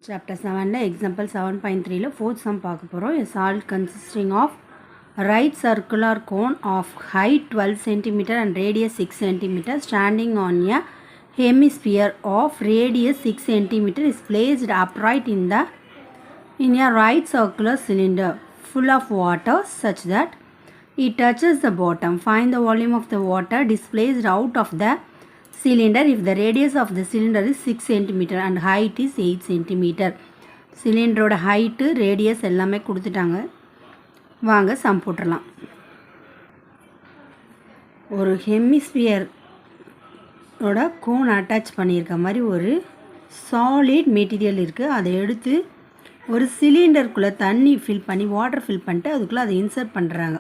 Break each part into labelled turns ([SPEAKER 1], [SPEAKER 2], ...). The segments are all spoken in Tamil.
[SPEAKER 1] Chapter 7 example 7.3 fourth sum பார்க்க போகிறோம். A salt consisting of right circular cone of height 12 cm and radius 6 cm standing on a hemisphere of radius 6 cm is placed upright in a right circular cylinder full of water such that it touches the bottom. Find the volume of the water displaced out of the cylinder if the radius of the cylinder is 6 cm and height is 8 cm. சிலிண்டரோட ஹைட்டு ரேடியஸ் எல்லாமே கொடுத்துட்டாங்க. வாங்க சம் போட்டுடலாம். ஒரு ஹெமிஸ்பியரோட கோன் அட்டாச் பண்ணியிருக்க மாதிரி ஒரு சாலிட் மெட்டீரியல் இருக்குது. அதை எடுத்து ஒரு சிலிண்டருக்குள்ளே தண்ணி ஃபில் பண்ணி வாட்டர் ஃபில் பண்ணிட்டு அதுக்குள்ளே அதை இன்சர்ட் பண்ணுறாங்க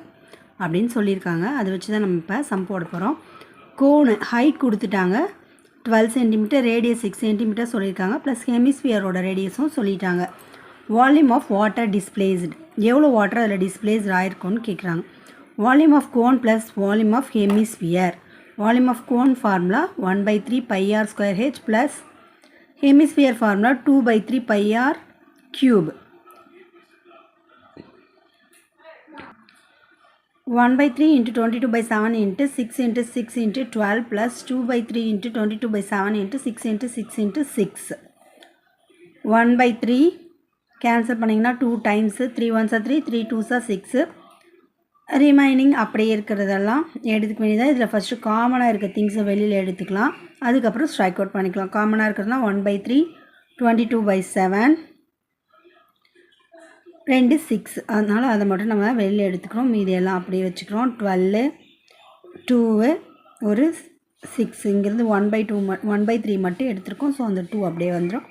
[SPEAKER 1] அப்படின்னு சொல்லியிருக்காங்க. அதை வச்சு தான் நம்ம இப்போ சம் போட போகிறோம். கோனு ஹைட் கொடுத்துட்டாங்க 12 சென்டிமீட்டர், ரேடியஸ் 6 சென்டிமீட்டர் சொல்லியிருக்காங்க. ப்ளஸ் ஹெமிஸ்பியரோட ரேடியஸும் சொல்லிட்டாங்க. வால்யூம் ஆஃப் வாட்டர் டிஸ்பிளேஸ்டு, எவ்வளோ வாட்டர் அதில் டிஸ்பிளேஸ்ட் ஆகிருக்குன்னு கேட்குறாங்க. Volume of cone plus volume of hemisphere. Volume of cone formula 1/3 πr² plus hemisphere formula 2/3 πr³. 1/3 into 22/7 into 6 into 6 into 12 plus 2/3 into 22/7 into 6 into 6 into 6. 1/3 cancel பண்ணிங்கன்னா 2 times 3 1s 3 3 2s 6. ரிமைனிங் அப்படியே இருக்கிறதெல்லாம் எடுத்துக்க வேண்டியதாக. இதில் ஃபஸ்ட்டு காமனாக இருக்க திங்ஸை வெளியில் எடுத்துக்கலாம். அதுக்கப்புறம் ஸ்ட்ரைக் அவுட் பண்ணிக்கலாம். காமனாக இருக்கிறதுனா 1/3 22/7 2 6, அதனால் அதை மட்டும் நம்ம வெளியில் எடுத்துக்கிறோம். மீதி எல்லாம் அப்படியே வச்சுக்கிறோம். 12 2 ஒரு 6, இங்கேருந்து 1/3 மட்டும் எடுத்துருக்கோம். ஸோ அந்த 2 அப்படியே வந்துடும்.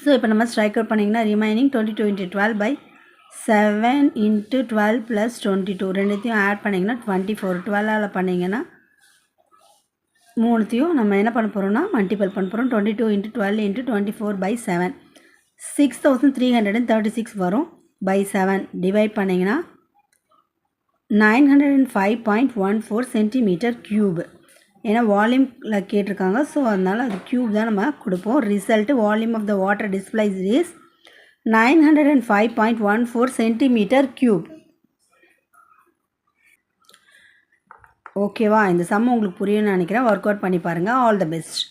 [SPEAKER 1] ஸோ இப்போ நம்ம ஸ்ட்ரைக் அவுட் பண்ணிங்கன்னா ரிமைனிங் 22 into 12/7 into 12 plus 22 ரெண்டுத்தையும் ஆட் பண்ணிங்கன்னா 24. 12ஆல் பண்ணிங்கன்னா மூணுத்தையும் நம்ம என்ன பண்ண போகிறோம்னா மல்டிபிள் பண்ண போகிறோம். 22 into 12 into 24/7 6336 வரும். பை 7 டிவைட் பண்ணிங்கன்னா 905.14 சென்டிமீட்டர் க்யூப். ஏன்னா வால்யூமில் கேட்டிருக்காங்க. ஸோ அதனால் அது க்யூப் தான் நம்ம கொடுப்போம். Result volume of the water displace is 905.14 centimetre cube. ஓகேவா? இந்த சம் உங்களுக்கு புரியும்னு நினைக்கிறேன். ஒர்க் அவுட் பண்ணி பாருங்கள். All the best.